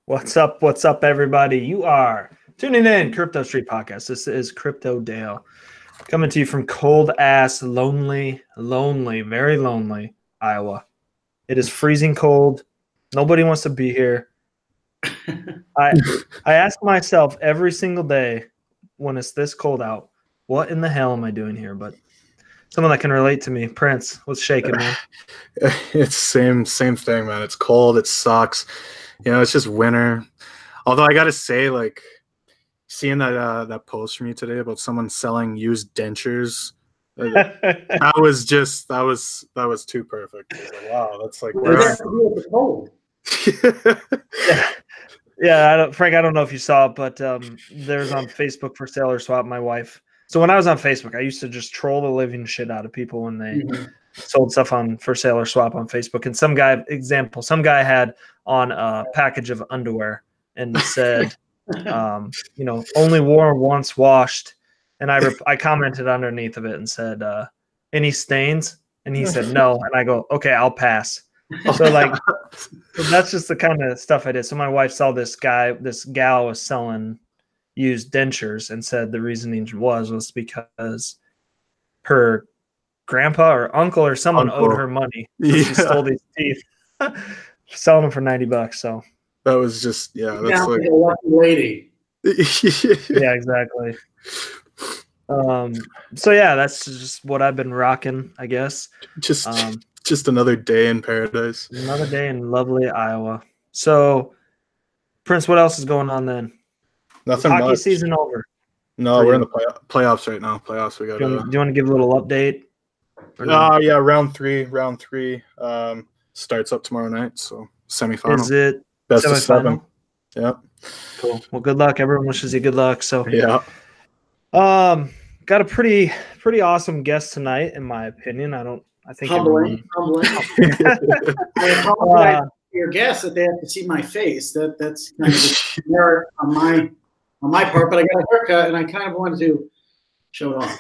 What's up? What's up, everybody? You are tuning in Crypto Street Podcast. This is Crypto Dale coming to you from cold ass, lonely, very lonely Iowa. It is freezing cold. Nobody wants to be here. I ask myself every single day when it's this cold out, what in the hell am I doing here? But someone that can relate to me, Prince, what's shaking, man? It's same thing, man. It's cold. It sucks. It's just winter. Although I gotta say, like, seeing that post from you today about someone selling used dentures, that was too perfect. I was like, wow, that's like cold. Yeah. Frank, I don't know if you saw it, but there's on Facebook for sale or swap my wife. So when I was on Facebook, I used to just troll the living shit out of people when they sold stuff on for sale or swap on Facebook. And some guy had on a package of underwear and said, only worn once washed. And I commented underneath of it and said, any stains? And he said, no. And I go, okay, I'll pass. So that's just the kind of stuff I did. So my wife saw this gal was selling used dentures and said the reasoning was because her grandpa or uncle or someone owed her money. So she stole these teeth, selling them for $90. So that was just that's like a lucky lady. Yeah, exactly. So yeah, that's just what I've been rocking, I guess. Just another day in paradise. Another day in lovely Iowa. So, Prince, what else is going on then? Nothing Hockey much. season over. No, we're in the playoffs right now. Playoffs. We got. Do you want to give a little update? Yeah, round three starts up tomorrow night. So semifinal. Is it best of 7? Yeah. Cool. Well, good luck. Everyone wishes you good luck. So yeah. Got a pretty awesome guest tonight, in my opinion. I think humbling. I apologize to your guests that they have to see my face. That's kind of a merit on my part, but I got a haircut and I kind of wanted to show it off.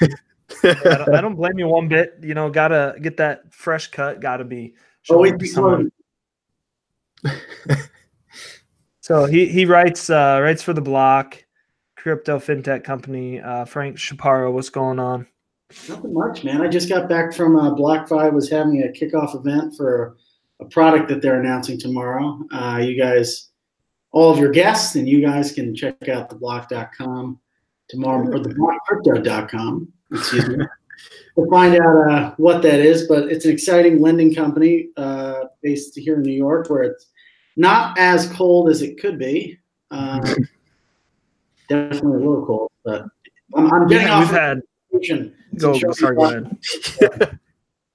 I don't blame you one bit. Gotta get that fresh cut. Gotta be. Someone. So he writes for The Block, crypto fintech company. Frank Chaparro, what's going on? Nothing much, man. I just got back from BlockFi. Was having a kickoff event for a product that they're announcing tomorrow. You guys, all of your guests, and you guys can check out theblock.com tomorrow, or theblockcrypto.com, excuse me, to find out what that is. But it's an exciting lending company based here in New York, where it's not as cold as it could be. Definitely a little cold, but I'm getting off. Go ahead.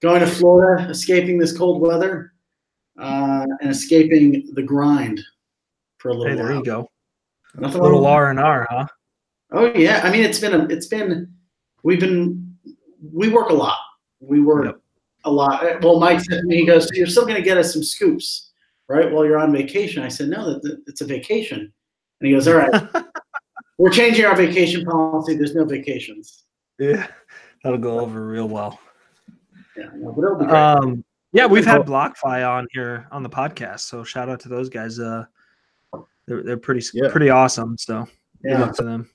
Going to Florida, escaping this cold weather, and escaping the grind for a little while. There you go. Nothing a little R&R, huh? Oh yeah. I mean, we work a lot. We work a lot. Well, Mike said to me, he goes, so you're still going to get us some scoops, right? While you're on vacation. I said, no, it's a vacation. And he goes, all right, we're changing our vacation policy. There's no vacations. Yeah, that'll go over real well. Yeah, no, but it'll be great. Yeah, we've had BlockFi on here on the podcast, so shout out to those guys. They're pretty awesome. So good luck to them.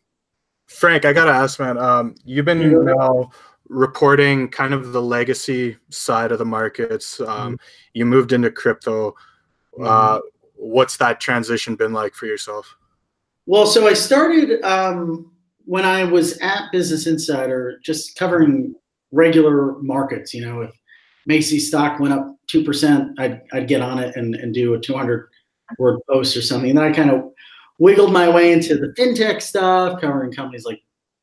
Frank, I gotta ask, man. You've been now reporting kind of the legacy side of the markets. You moved into crypto. What's that transition been like for yourself? Well, so I started. When I was at Business Insider, just covering regular markets, if Macy's stock went up 2%, I'd get on it and do a 200-word post or something. And then I kind of wiggled my way into the fintech stuff, covering companies like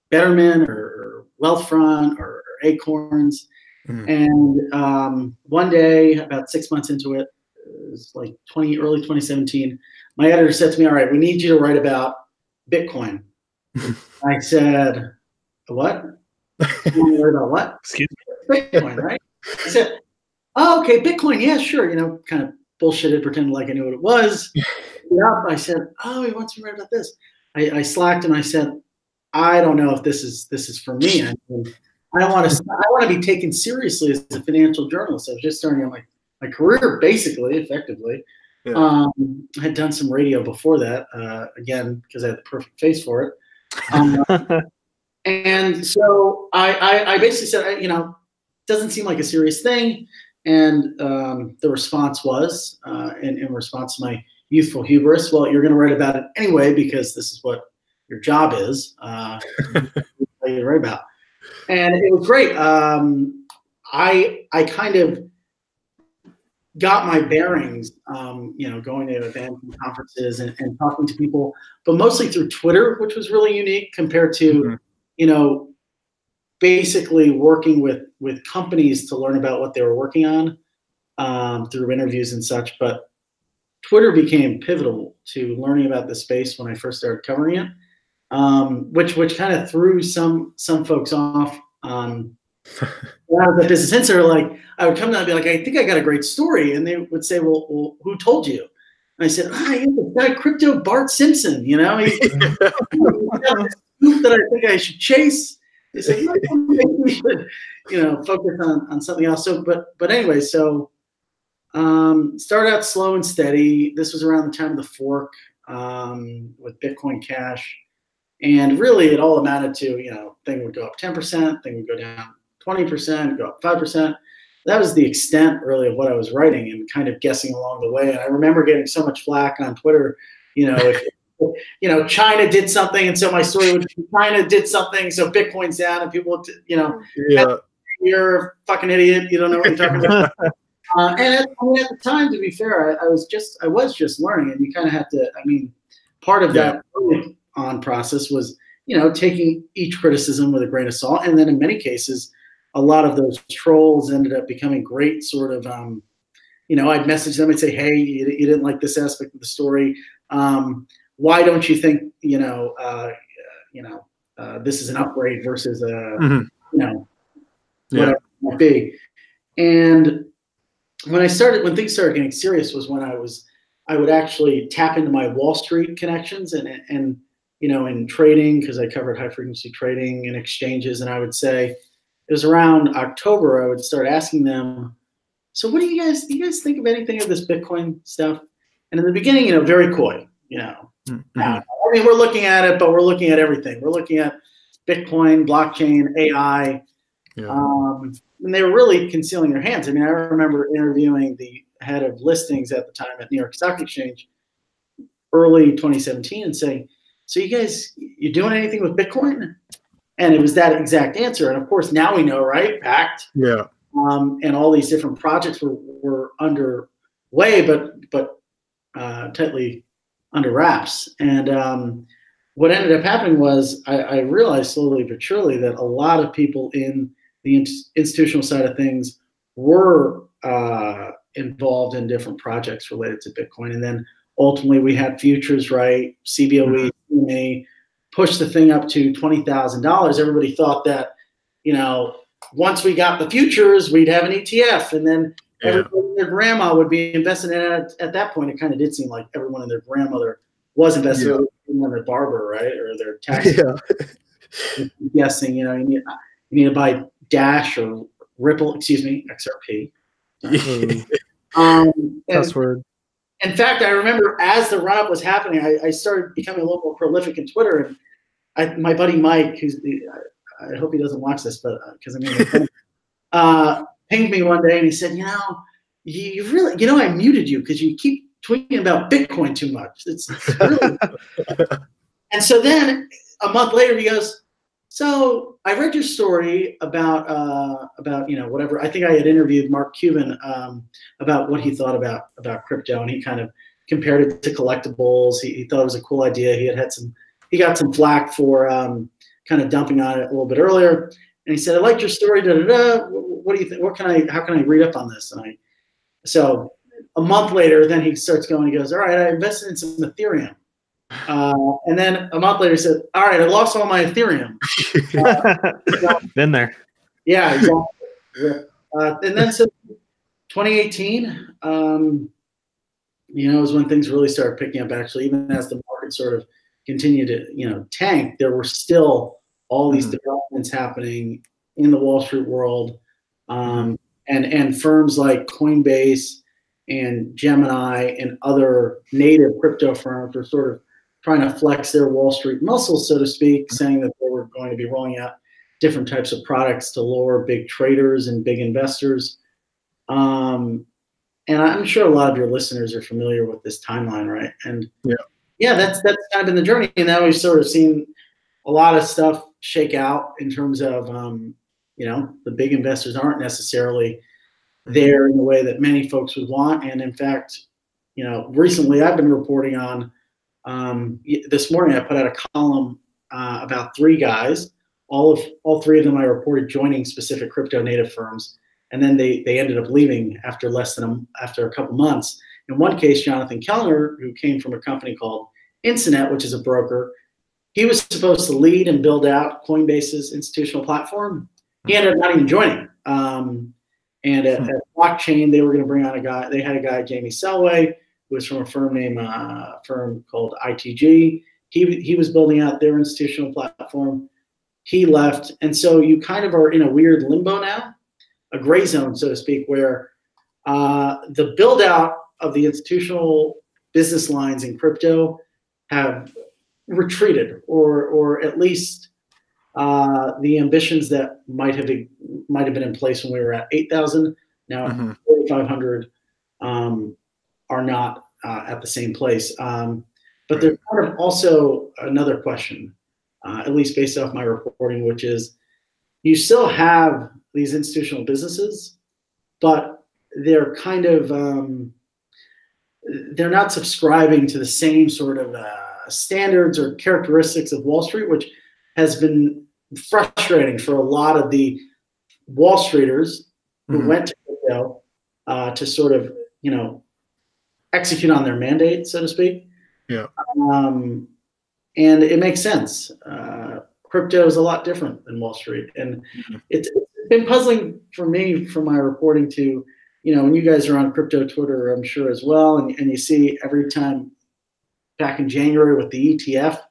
Betterment or Wealthfront or Acorns. And one day, about 6 months into it, it was like early 2017, my editor said to me, all right, we need you to write about Bitcoin. I said, what? You want to worry about what? Excuse me? Bitcoin, right? I said, oh, okay, Bitcoin, yeah, sure. Kind of bullshitted, pretended like I knew what it was. I said, oh, he wants to write about this. I slacked and I said, I don't know if this is for me. I want to be taken seriously as a financial journalist. I was just starting on my career, effectively. Yeah. I had done some radio before that, again, because I had the perfect face for it. Um, and so I basically said, it doesn't seem like a serious thing. And the response was, in response to my youthful hubris, well, you're going to write about it anyway, because this is what your job is. You write about. And it was great. I kind of got my bearings, going to events and conferences and talking to people, but mostly through Twitter, which was really unique compared to, basically working with companies to learn about what they were working on through interviews and such. But Twitter became pivotal to learning about the space when I first started covering it, which kind of threw some folks off. When I was at Business Insider, like I would come down and be like, I think I got a great story, and they would say, well who told you? And I said, this guy Crypto Bart Simpson. He's got this scoop that I think I should chase. They said, maybe we should, focus on something else. So, but anyway, so started out slow and steady. This was around the time of the fork with Bitcoin Cash, and really it all amounted to, thing would go up 10%, thing would go down 20%, go up 5%. That was the extent really of what I was writing and kind of guessing along the way. And I remember getting so much flack on Twitter, if China did something, and so my story would be China did something, so Bitcoin's down, and people would, you're a fucking idiot, you don't know what you're talking about. And at the time, to be fair, I was just learning, and you kind of have to. Part of that early on process was taking each criticism with a grain of salt, and then in many cases, a lot of those trolls ended up becoming great sort of. I'd message them and say, "Hey, you didn't like this aspect of the story. Why don't you think this is an upgrade versus a whatever it might be?" And when things started getting serious was when I would actually tap into my Wall Street connections and in trading, because I covered high frequency trading and exchanges, and I would say it was around October, I would start asking them, so what do you guys think of anything of this Bitcoin stuff? And in the beginning, very coy, we're looking at it, but we're looking at everything. We're looking at Bitcoin, blockchain, AI. And they were really concealing their hands. I remember interviewing the head of listings at the time at New York Stock Exchange early 2017 and saying, so you doing anything with Bitcoin? And it was that exact answer. And of course, now we know, right? Pact. Yeah. And all these different projects were underway, but tightly under wraps. And what ended up happening was I realized slowly but surely that a lot of people in the institutional side of things were involved in different projects related to Bitcoin. And then ultimately we had futures, right? CBOE, CME, pushed the thing up to $20,000. Everybody thought that, once we got the futures, we'd have an ETF, and then everybody and their grandma would be invested in it. At that point, it kind of did seem like everyone and their grandmother was invested in their barber, right? Or their tax. Guessing, you need to buy Dash or Ripple, XRP. Password. In fact, I remember as the run-up was happening, I started becoming a little more prolific in Twitter. And my buddy Mike, I hope he doesn't watch this, but because pinged me one day and he said, you really, I muted you because you keep tweeting about Bitcoin too much. It's really. And so then a month later he goes, so I read your story about whatever. I think I had interviewed Mark Cuban about what he thought about crypto, and he kind of compared it to collectibles. He thought it was a cool idea. He got some flack for kind of dumping on it a little bit earlier. And he said, I liked your story, what do you think? How can I read up on this? So a month later, then he starts going, he goes, all right, I invested in some Ethereum. And then a month later he said, all right, I lost all my Ethereum. Been there. Yeah, exactly. And then so 2018, is when things really started picking up, actually, even as the market sort of continued to, tank, there were still all these developments happening in the Wall Street world. And firms like Coinbase and Gemini and other native crypto firms were sort of trying to flex their Wall Street muscles, so to speak, saying that they were going to be rolling out different types of products to lure big traders and big investors. And I'm sure a lot of your listeners are familiar with this timeline, right? And yeah, that's kind of been the journey. And now we've sort of seen a lot of stuff shake out in terms of, you know, the big investors aren't necessarily there in the way that many folks would want. And in fact, you know, recently I've been reporting on, this morning I put out a column about 3 guys. All 3 of them I reported joining specific crypto native firms. And then they ended up leaving after after a couple months. In one case, Jonathan Kellner, who came from a company called Instinet, which is a broker, he was supposed to lead and build out Coinbase's institutional platform. He ended up not even joining. And at Blockchain, they were going to bring on a guy. They had a guy, Jamie Selway, who was from a firm called ITG. He was building out their institutional platform. He left, and so you kind of are in a weird limbo now, a gray zone, so to speak, where the build out of the institutional business lines in crypto have retreated, or at least the ambitions that might have been in place when we were at 8,000, now at 4,500, are not at the same place. But there's kind of also another question, at least based off my reporting, which is you still have these institutional businesses, but they're kind of they're not subscribing to the same sort of standards or characteristics of Wall Street, which has been frustrating for a lot of the Wall Streeters who went to crypto to sort of, you know, execute on their mandate, so to speak. Yeah. And it makes sense. Crypto is a lot different than Wall Street, and it's been puzzling for me from my reporting to, you know, when you guys are on crypto Twitter, I'm sure as well, and you see every time back in January with the ETF,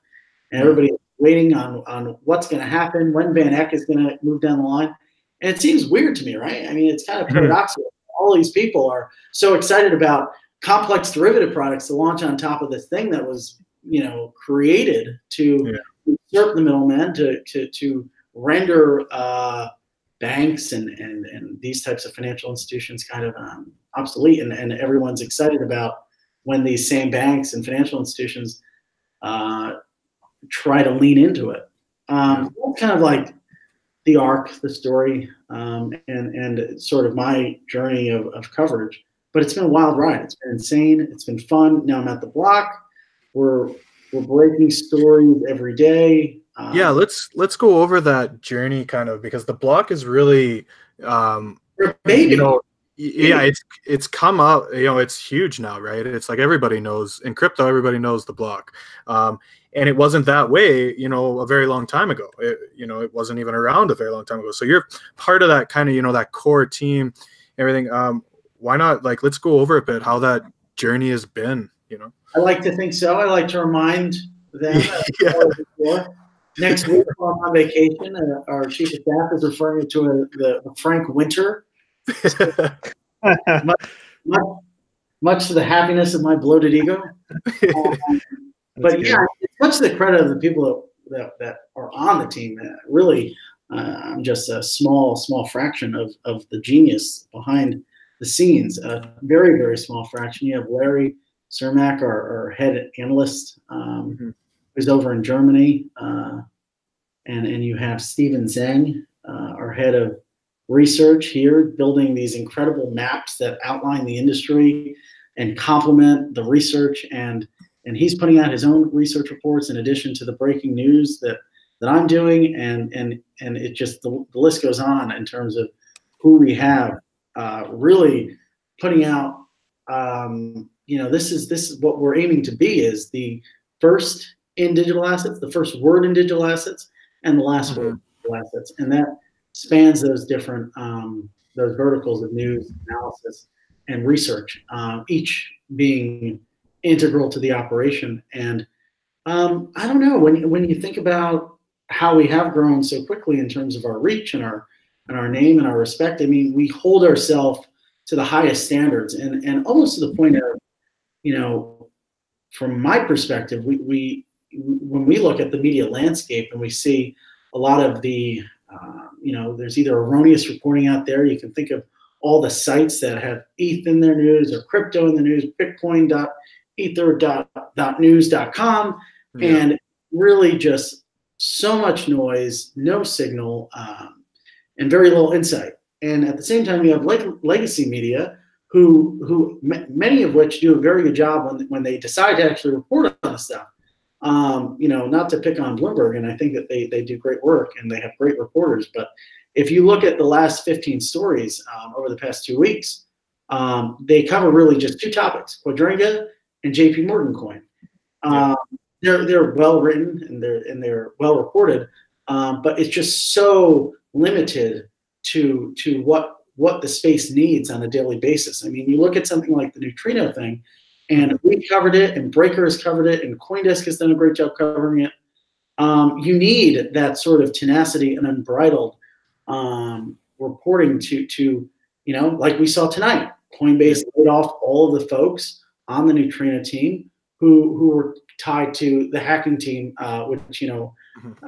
and everybody waiting on what's going to happen, when Van Eck is going to move down the line, and it seems weird to me, right? I mean, it's kind of paradoxical. All these people are so excited about complex derivative products to launch on top of this thing that was, you know, created to usurp the middleman, to render banks and these types of financial institutions kind of obsolete, and everyone's excited about when these same banks and financial institutions try to lean into it. That's kind of like the arc, the story, and sort of my journey of coverage. But it's been a wild ride. It's been insane. It's been fun. Now I'm at the block. We're breaking stories every day. Yeah, let's go over that journey kind of, because the block is really, you know, yeah, it's come up, you know, it's huge now, right? It's like everybody knows in crypto, everybody knows the block. And it wasn't that way, you know, a very long time ago. You know, it wasn't even around a very long time ago. So you're part of that kind of, you know, that core team, everything. Why not, like, let's go over a bit how that journey has been, you know? I like to think so. I like to remind them. Next week while I'm on vacation, our chief of staff is referring to the Frank Winter. much to the happiness of my bloated ego. But yeah, it's much to the credit of the people that are on the team. Really, I'm just a small fraction of the genius behind the scenes. A very, very small fraction. You have Larry Cermak, our head analyst, who's over in Germany, and you have Steven Zeng, our head of research here, building these incredible maps that outline the industry and complement the research, and he's putting out his own research reports in addition to the breaking news that I'm doing, and it just the list goes on in terms of who we have really putting out. You know, this is what we're aiming to be, is the first in digital assets, the first word in digital assets, and the last word in digital assets, and that spans those different those verticals of news, analysis, and research, each being integral to the operation. And I don't know, when you think about how we have grown so quickly in terms of our reach and our name and our respect, I mean, we hold ourselves to the highest standards, and almost to the point of, you know, from my perspective, we when we look at the media landscape and we see a lot of the, you know, there's either erroneous reporting out there. You can think of all the sites that have ETH in their news or crypto in the news, bitcoin.ether.news.com, and really just so much noise, no signal, and very little insight. And at the same time, you have legacy media who many of which do a very good job when they decide to actually report on this stuff. You know, not to pick on Bloomberg, and I think that they do great work and they have great reporters. But if you look at the last 15 stories over the past 2 weeks, they cover really just two topics: Quadriga and JP Morgan coin. They're well written and they're well reported, but it's just so limited to what the space needs on a daily basis. I mean, you look at something like the neutrino thing, and we covered it, and Breaker has covered it, and CoinDesk has done a great job covering it. You need that sort of tenacity and unbridled reporting to you know, like we saw tonight. Coinbase laid off all of the folks on the neutrino team who were tied to the hacking team, which, you know,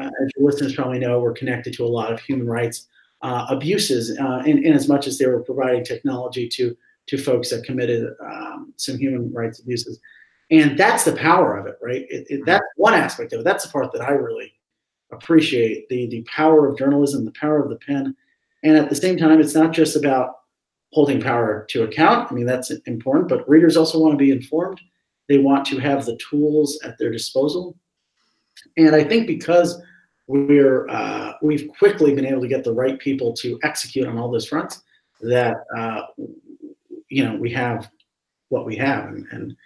as your listeners probably know, were connected to a lot of human rights abuses, in as much as they were providing technology to folks that committed some human rights abuses. And that's the power of it, right? That's one aspect of it. That's the part that I really appreciate, the power of journalism, the power of the pen. And at the same time, it's not just about holding power to account. I mean, that's important, but readers also want to be informed. They want to have the tools at their disposal. And I think because we've quickly been able to get the right people to execute on all those fronts, that you know, we have what we have, and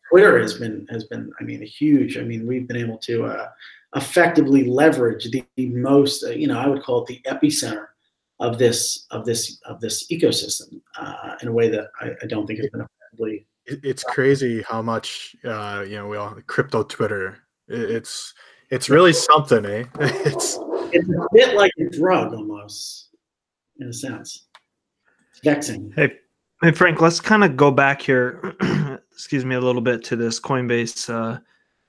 Twitter has been I mean, a huge. I mean, we've been able to effectively leverage the most, you know, I would call it the epicenter of this ecosystem in a way that I don't think has been effectively. It's crazy how much you know, we all crypto Twitter. It's really something, eh? It's a bit like a drug almost, in a sense. It's vexing. Hey Frank, let's kind of go back here, excuse me, a little bit to this Coinbase,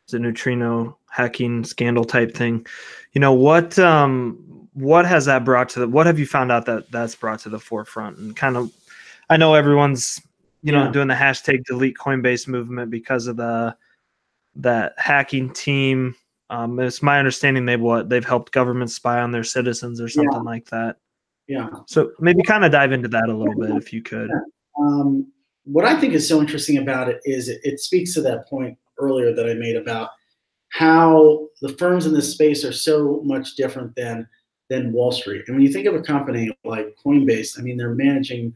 the neutrino hacking scandal type thing. You know, what has that brought to what have you found out that's brought to the forefront? And kind of, I know everyone's, you know, doing the hashtag delete Coinbase movement because of that hacking team. It's my understanding they've helped governments spy on their citizens or something like that. Yeah. So maybe kind of dive into that a little bit if you could. What I think is so interesting about it is it speaks to that point earlier that I made about how the firms in this space are so much different than Wall Street. And when you think of a company like Coinbase, I mean, they're managing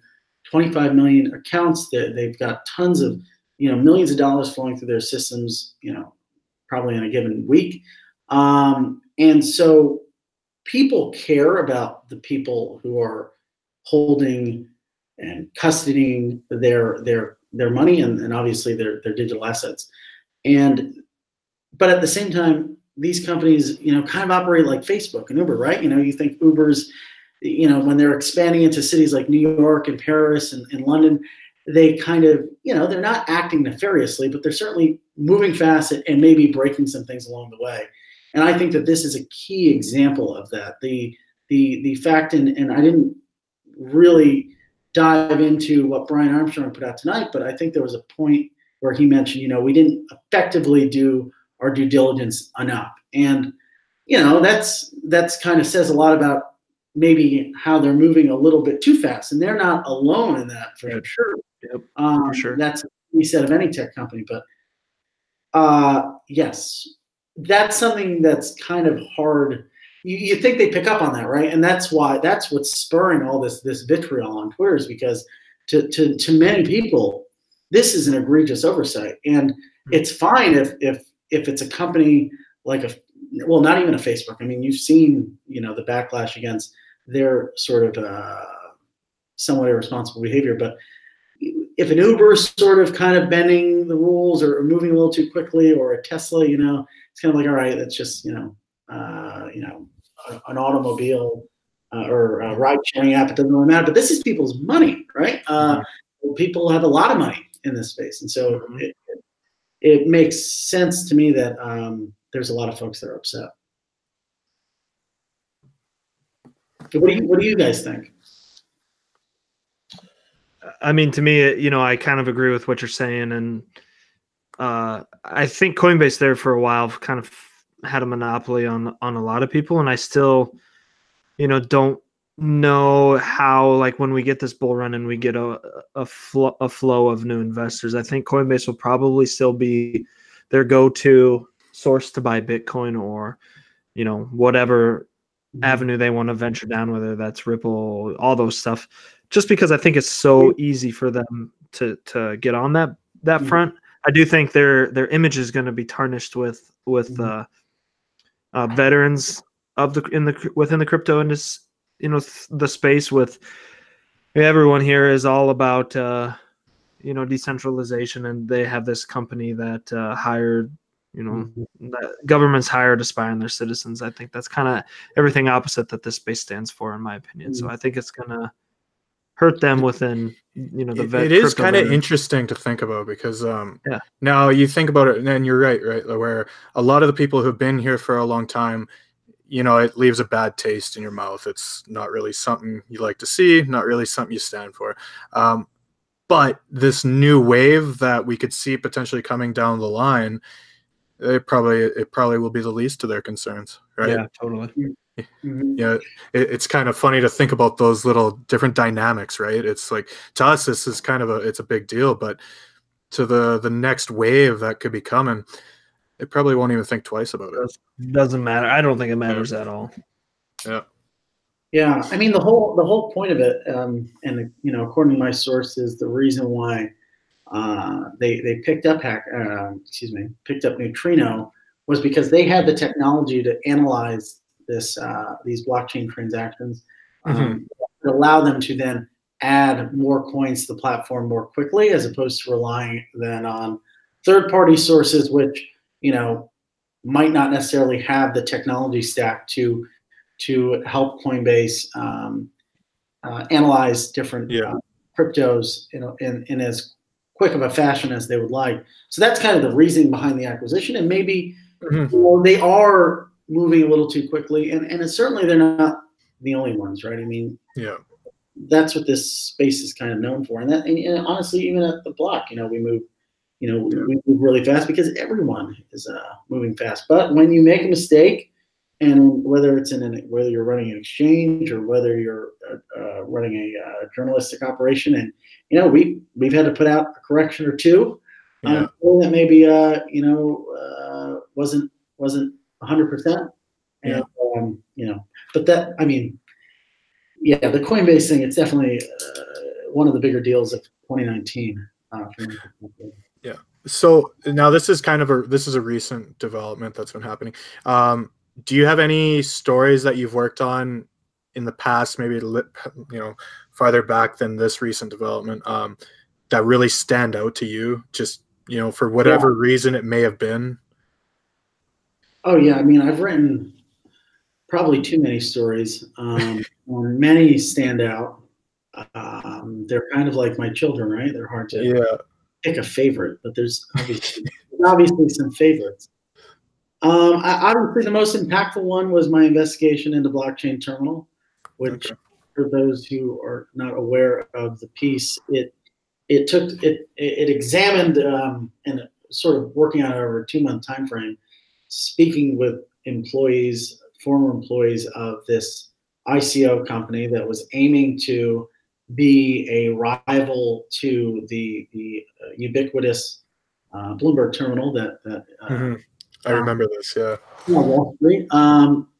25 million accounts. They've got tons of, you know, millions of dollars flowing through their systems, you know, probably in a given week. And so people care about the people who are holding and custodying their money and obviously their digital assets. But at the same time, these companies, you know, kind of operate like Facebook and Uber, right? You know, you think Uber's, you know, when they're expanding into cities like New York and Paris and London, they kind of, you know, they're not acting nefariously, but they're certainly moving fast and maybe breaking some things along the way. And I think that this is a key example of that. The fact, and I didn't really dive into what Brian Armstrong put out tonight, but I think there was a point where he mentioned, you know, we didn't effectively do our due diligence enough. And, you know, that's kind of says a lot about maybe how they're moving a little bit too fast. And they're not alone in that, for sure. Yep, for sure. That's what we said of any tech company. But yes, that's something that's kind of hard. You think they pick up on that, right? And that's what's spurring all this vitriol on Twitter, is because to many people, this is an egregious oversight. And it's fine if it's a company like not even a Facebook. I mean, you've seen, you know, the backlash against their sort of somewhat irresponsible behavior. But if an Uber is sort of kind of bending the rules or moving a little too quickly, or a Tesla, you know, it's kind of like, all right, that's just, you know, an automobile ride sharing app. It doesn't really matter. But this is people's money, right? People have a lot of money in this space, and so it makes sense to me that there's a lot of folks that are upset. What do you guys think? I mean, to me, you know, I kind of agree with what you're saying, and I think Coinbase there for a while kind of had a monopoly on a lot of people, and I still, you know, don't know how, like, when we get this bull run and we get a flow of new investors, I think Coinbase will probably still be their go-to source to buy Bitcoin or, you know, whatever avenue they want to venture down, whether that's Ripple, all those stuff, just because I think it's so easy for them to get on that front. I do think their image is going to be tarnished with veterans of within the crypto industry, you know, the space. With everyone here is all about you know, decentralization, and they have this company that hired, you know, that governments hire to spy on their citizens. I think that's kind of everything opposite that this space stands for, in my opinion. So I think it's gonna hurt them within, you know, the it is kind of interesting to think about, because now you think about it, and you're right, where a lot of the people who've been here for a long time, you know, it leaves a bad taste in your mouth. It's not really something you like to see, not really something you stand for. But this new wave that we could see potentially coming down the line, it probably will be the least of their concerns, right? Yeah, totally. Yeah, it's kind of funny to think about those little different dynamics, right? It's like, to us, this is kind of it's a big deal, but to the next wave that could be coming, they probably won't even think twice about it. Doesn't matter. I don't think it matters at all. Yeah. I mean, the whole point of it, and you know, according to my sources, the reason why they picked up Neutrino was because they had the technology to analyze these blockchain transactions, to allow them to then add more coins to the platform more quickly, as opposed to relying then on third-party sources, which, you know, might not necessarily have the technology stack to help Coinbase analyze different cryptos, you know, in as quick of a fashion as they would like. So that's kind of the reasoning behind the acquisition, and maybe you know, they are moving a little too quickly, and certainly they're not the only ones, right? I mean, that's what this space is kind of known for, and honestly, even at the block, you know, we move really fast because everyone is moving fast. But when you make a mistake, and whether you're running an exchange or whether you're running a journalistic operation, and you know, we've had to put out a correction or two that maybe you know, wasn't 100%, and you know, but that, I mean, the Coinbase thing, it's definitely one of the bigger deals of 2019. Yeah. So now this is a recent development that's been happening. Do you have any stories that you've worked on in the past, maybe, you know, farther back than this recent development, that really stand out to you, just, you know, for whatever reason it may have been? Oh yeah, I mean, I've written probably too many stories. Many stand out. They're kind of like my children, right? They're hard to pick a favorite, but there's obviously some favorites. Obviously, the most impactful one was my investigation into Blockchain Terminal, which, for those who are not aware of the piece, it examined, and sort of working on it over a 2-month time frame, speaking with former employees of this ICO company that was aiming to be a rival to the ubiquitous Bloomberg terminal that I remember this, Wall Street.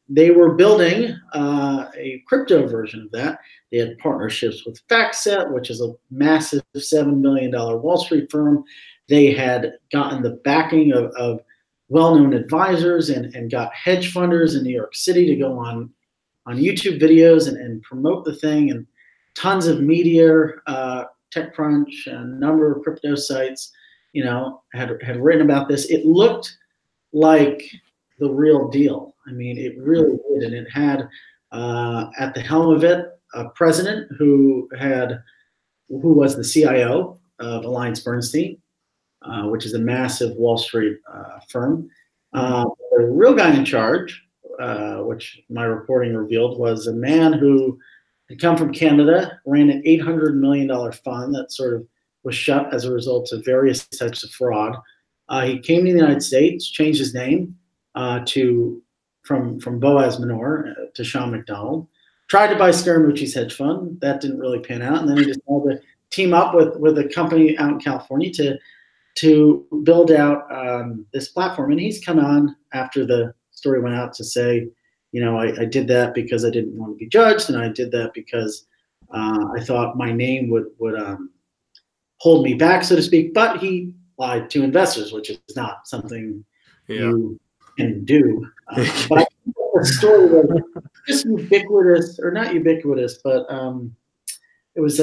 They were building a crypto version of that. They had partnerships with FactSet, which is a massive $7 million Wall Street firm. They had gotten the backing of well-known advisors and got hedge funders in New York City to go on YouTube videos and promote the thing, and tons of media, TechCrunch, a number of crypto sites, you know, had written about this. It looked like the real deal. I mean, it really did, and it had At the helm of it, a president who was the CIO of AllianceBernstein, which is a massive Wall Street firm. The real guy in charge, which my reporting revealed, was a man who had come from Canada, ran an $800 million fund that sort of was shut as a result of various types of fraud. He came to the United States, changed his name from Boaz Menor to Sean McDonald. Tried to buy Scaramucci's hedge fund. That didn't really pan out. And then he decided to team up with a company out in California to build out this platform. And he's come on after the story went out to say, I did that because I didn't want to be judged, and I did that because I thought my name would hold me back, so to speak. But he lied to investors, which is not something you can do. But I think the story was just ubiquitous, or not ubiquitous, but it was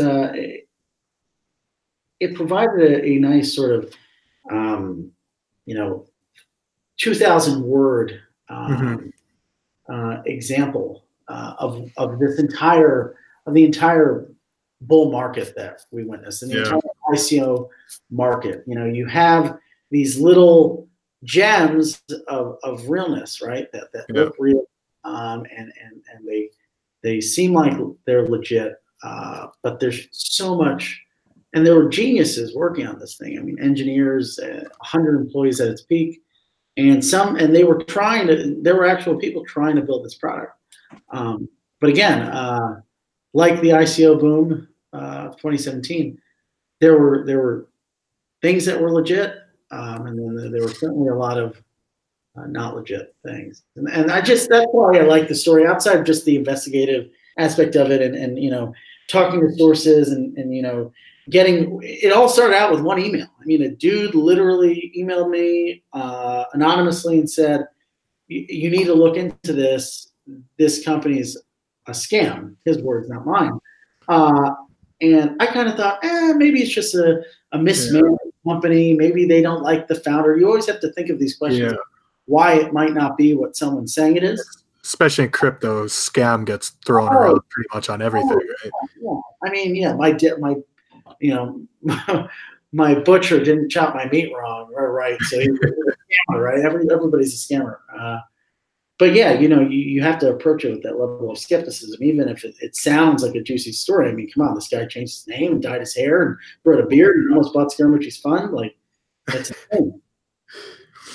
it provided a nice sort of 2,000 word example of the entire bull market that we witnessed, and the entire ICO market. You have these little gems of realness, right? That look real, and they seem like they're legit, but there's so much. And there were geniuses working on this thing. I mean, engineers, 100 employees at its peak, and they were there were actual people trying to build this product. But again, like the ICO boom of 2017, there were things that were legit, and then there were certainly a lot of not legit things. And that's why I like the story, outside of just the investigative aspect of it, and talking to sources, and it all started out with one email. I mean, a dude literally emailed me anonymously and said, you need to look into this. This company's a scam. His words, not mine. And I kind of thought, maybe it's just a mismanaged company. Maybe they don't like the founder. You always have to think of these questions, why it might not be what someone's saying it is. Especially in crypto, scam gets thrown around pretty much on everything, right? Yeah. I mean, my butcher didn't chop my meat wrong, right? So he's a scammer, right? Everybody's a scammer. But yeah, you have to approach it with that level of skepticism, even if it sounds like a juicy story. I mean, come on, this guy changed his name and dyed his hair and brought a beard and almost bought Scaramucci's fund. Like, that's insane.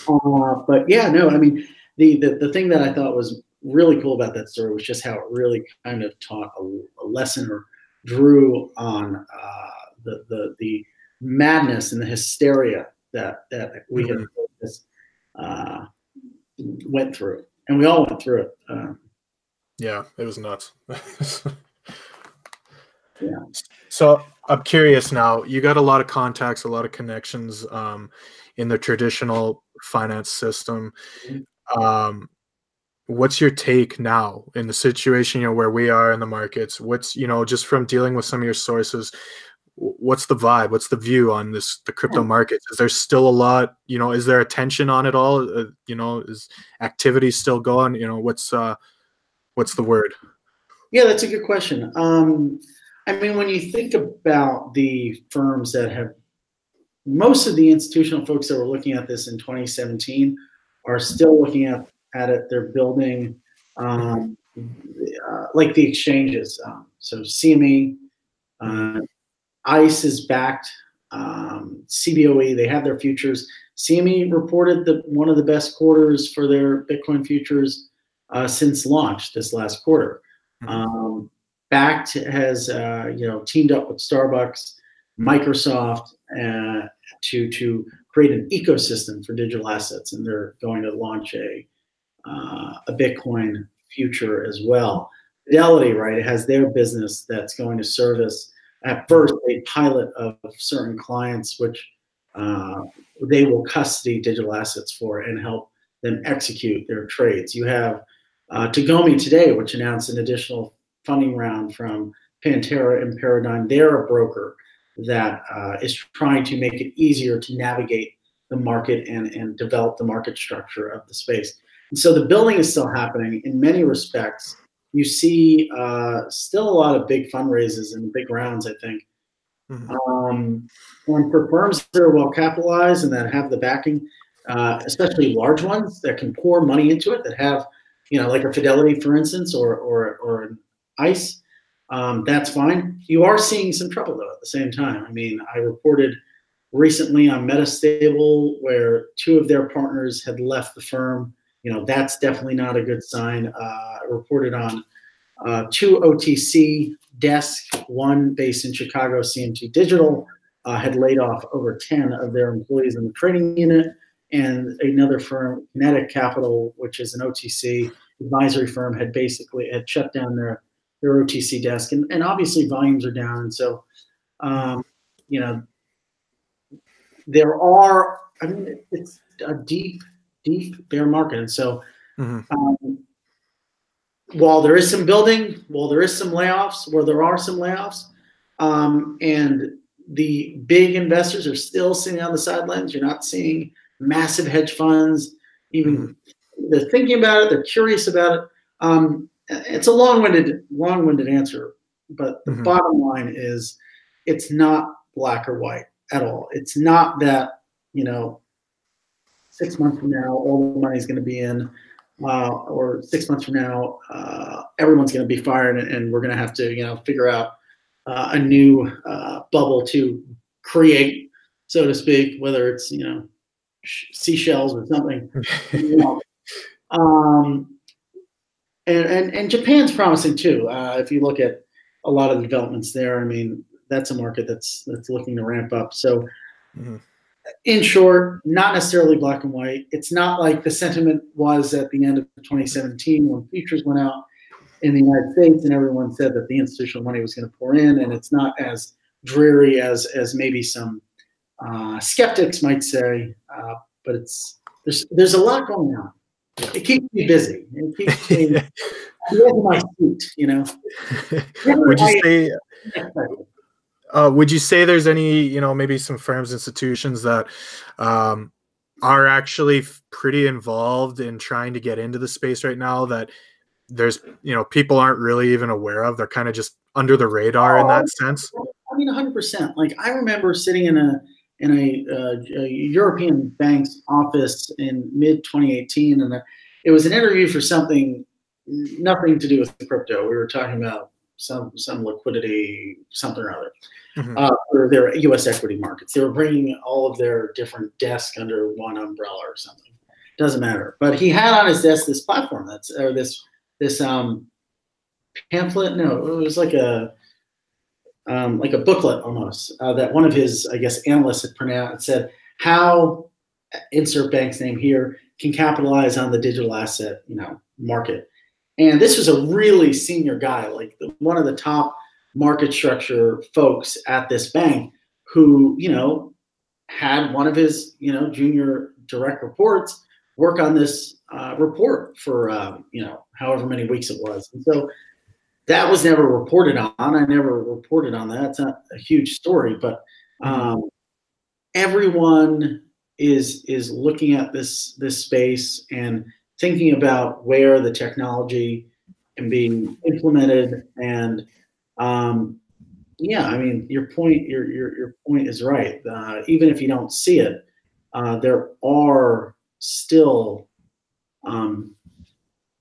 But yeah, no, I mean, the thing that I thought was really cool about that story was just how it really kind of taught a lesson, or drew on the madness and the hysteria that we had went through, and we all went through it. Yeah, it was nuts. Yeah. So I'm curious now. You got a lot of contacts, a lot of connections in the traditional finance system. What's your take now in the situation, where we are in the markets? What's, just from dealing with some of your sources, what's the vibe? What's the view on the crypto markets? Is there still a lot, is there attention on it all? Is activity still going? What's the word? Yeah, that's a good question. I mean, when you think about the firms that have, most of the institutional folks that were looking at this in 2017 are still looking at it. They're building like the exchanges. So CME, ICE is backed. CBOE, they have their futures. CME reported one of the best quarters for their Bitcoin futures since launch this last quarter. Backed has teamed up with Starbucks, Microsoft to create an ecosystem for digital assets, and they're going to launch a Bitcoin future as well. Fidelity, right? It has their business that's going to service at first a pilot of certain clients, which they will custody digital assets for and help them execute their trades. You have Tagomi today, which announced an additional funding round from Pantera and Paradigm. They're a broker that is trying to make it easier to navigate the market and develop the market structure of the space. And so the building is still happening in many respects. you see still a lot of big fundraisers and big rounds, I think. And for firms that are well capitalized and that have the backing, especially large ones that can pour money into it, that have, like a Fidelity, for instance, or an ICE, that's fine. You are seeing some trouble though at the same time. I mean, I reported recently on Metastable where 2 of their partners had left the firm. That's definitely not a good sign. I reported on 2 OTC desks, one based in Chicago, CMT Digital, had laid off over 10 of their employees in the trading unit, and another firm, Kinetic Capital, which is an OTC advisory firm, had shut down their OTC desk, and obviously volumes are down, and so there are. I mean, it's a deep bear market, and so. While there is some building, while there is some layoffs, and the big investors are still sitting on the sidelines, you're not seeing massive hedge funds even they're thinking about it, they're curious about it. It's a long-winded answer, but the bottom line is it's not black or white at all. It's not that 6 months from now all the money's going to be in. Or 6 months from now, everyone's going to be fired, and we're going to have to, figure out a new bubble to create, so to speak, whether it's seashells or something. And Japan's promising too. If you look at a lot of the developments there, I mean, that's a market that's looking to ramp up. So. In short, not necessarily black and white. It's not like the sentiment was at the end of 2017 when futures went out in the United States and everyone said that the institutional money was going to pour in, and it's not as dreary as maybe some skeptics might say. But there's a lot going on. It keeps me busy. It keeps me on my feet. Would you say? Would you say there's any, maybe some firms, institutions that are actually pretty involved in trying to get into the space right now that there's, people aren't really even aware of? They're kind of just under the radar in that sense? I mean, 100%. Like, I remember sitting in a European bank's office in mid-2018, and it was an interview for something, nothing to do with crypto. We were talking about some liquidity, something or other. For their U.S. equity markets. They were bringing all of their different desks under one umbrella or something. Doesn't matter. But he had on his desk this platform this pamphlet. No, it was like a booklet almost that one of his, I guess, analysts had printed out and said how insert bank's name here can capitalize on the digital asset market. And this was a really senior guy, like one of the top market structure folks at this bank who, had one of his, junior direct reports work on this report for, however many weeks it was. And so that was never reported on. I never reported on that. It's not a huge story, but everyone is looking at this space and thinking about where the technology can be implemented. And I mean, your point is right. Even if you don't see it, there are still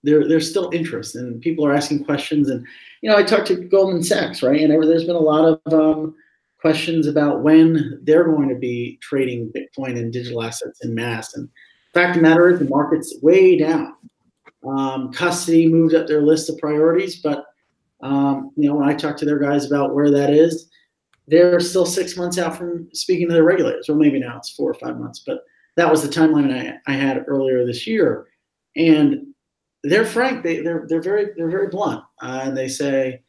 there's still interest, and people are asking questions. And I talked to Goldman Sachs, right? And there's been a lot of questions about when they're going to be trading Bitcoin and digital assets in mass. And the fact of the matter is, the market's way down. Custody moved up their list of priorities, but when I talk to their guys about where that is, they're still 6 months out from speaking to their regulators. Or maybe now it's 4 or 5 months, but that was the timeline I had earlier this year. And they're frank. They're very blunt, and they say,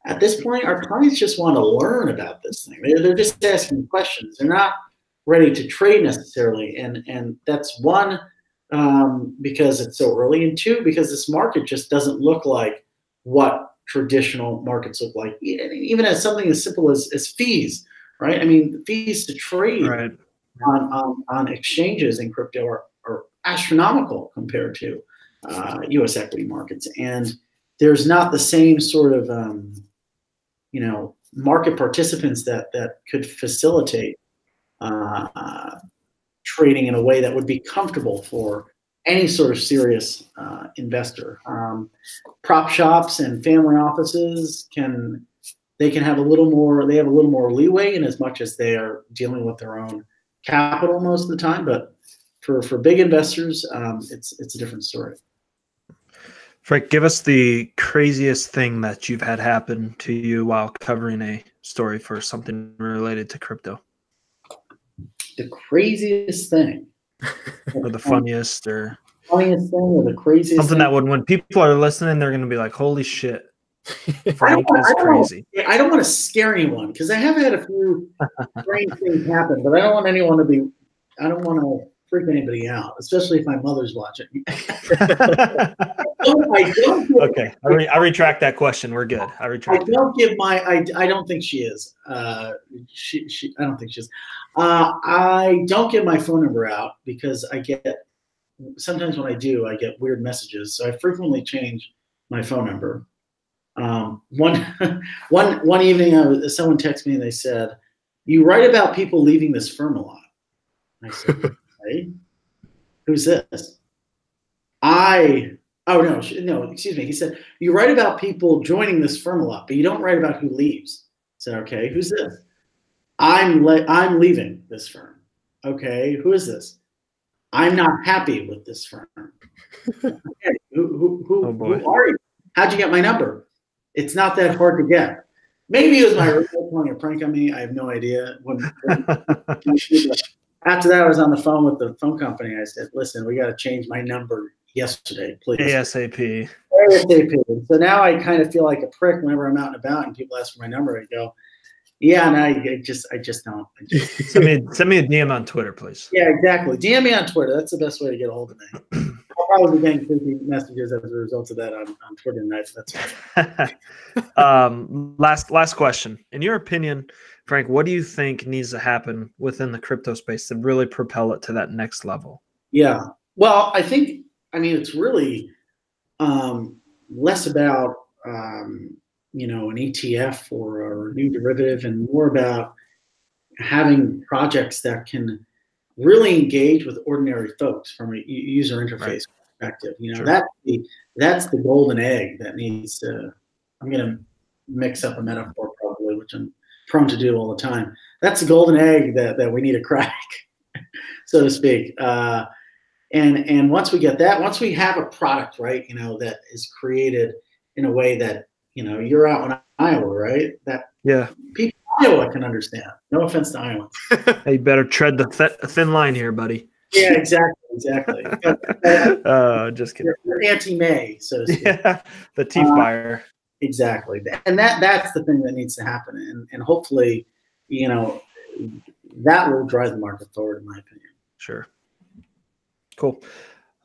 at this point, our clients just want to learn about this thing. They're just asking questions. They're not ready to trade necessarily, and that's one, because it's so early, and two, because this market just doesn't look like what traditional markets look like, even as something as simple as fees, right? I mean, fees to trade on exchanges in crypto are astronomical compared to U.S. equity markets, and there's not the same sort of market participants that could facilitate trading in a way that would be comfortable for any sort of serious investor. Prop shops and family offices can have a little more. They have a little more leeway in as much as they are dealing with their own capital most of the time. But for big investors, it's a different story. Frank, give us the craziest thing that you've had happen to you while covering a story for something related to crypto. The craziest thing, or the funniest, or funniest thing, or the craziest something thing? That when people are listening, they're going to be like, "Holy shit, Frank is crazy." I don't want to scare anyone because I have had a few strange things happen, but I don't want anyone to be. I don't want to freak anybody out, especially if my mother's watching. Okay, I retract that question. We're good. I don't think she is. I don't think she is. I don't give my phone number out because sometimes when I do, I get weird messages. So I frequently change my phone number. One evening, someone texted me and they said, "You write about people leaving this firm a lot." I said, "Hey, who's this?" No, excuse me. He said, "You write about people joining this firm a lot, but you don't write about who leaves." I said, "Okay, who's this?" I'm leaving this firm." "Okay, who is this?" "I'm not happy with this firm." "Okay, who are you? How'd you get my number?" "It's not that hard to get." Maybe it was my roommate playing a prank on me. I have no idea. After that, I was on the phone with the phone company. I said, "Listen, we got to change my number yesterday, please." ASAP. So now I kind of feel like a prick whenever I'm out and about and people ask for my number. I go, "Yeah, no, I just don't." Send me a DM on Twitter, please. Yeah, exactly. DM me on Twitter. That's the best way to get a hold of me. I'll probably be getting creepy messages as a result of that on Twitter tonight. That's fine. Last question. In your opinion, Frank, what do you think needs to happen within the crypto space to really propel it to that next level? Yeah. Well, I mean, it's really less about an ETF or a new derivative, and more about having projects that can really engage with ordinary folks from a user interface perspective. Sure. That's the golden egg that needs to. I'm going to mix up a metaphor probably, which I'm prone to do all the time. That's the golden egg that we need to crack, so to speak. And once we get that, once we have a product, right, that is created in a way that, you're out in Iowa, right? That people in Iowa can understand. No offense to Iowans. Hey, you better tread the thin line here, buddy. Yeah, exactly. Just kidding. You're anti-May, so to speak. Yeah, the teeth buyer. Exactly. And that's the thing that needs to happen. And hopefully, that will drive the market forward, in my opinion. Sure. Cool.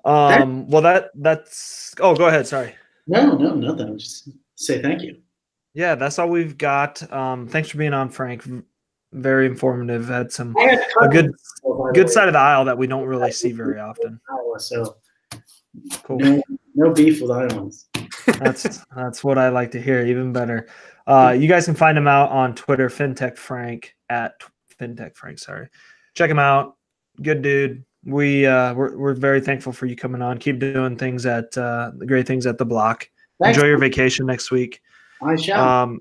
Well, that's. Oh, go ahead. Sorry. No, nothing. Just say thank you. Yeah, that's all we've got. Thanks for being on, Frank. Very informative. Had a good side of the aisle that we don't really see very often. So cool. No beef with Iowans. That's what I like to hear. Even better. You guys can find him out on Twitter, fintech Frank at fintech Frank. Sorry, check him out. Good dude. We're very thankful for you coming on. Keep doing things the great things at the block. Thanks. Enjoy your vacation next week. I shall.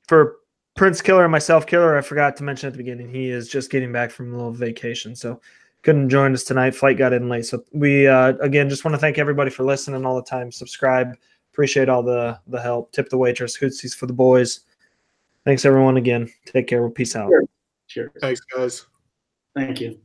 For Prince Killer and myself, Killer, I forgot to mention at the beginning, he is just getting back from a little vacation, so couldn't join us tonight. Flight got in late. So we again just want to thank everybody for listening all the time. Subscribe. Appreciate all the help. Tip the waitress. Hootsies for the boys. Thanks everyone again. Take care. We'll peace out. Sure. Thanks, guys. Thank you.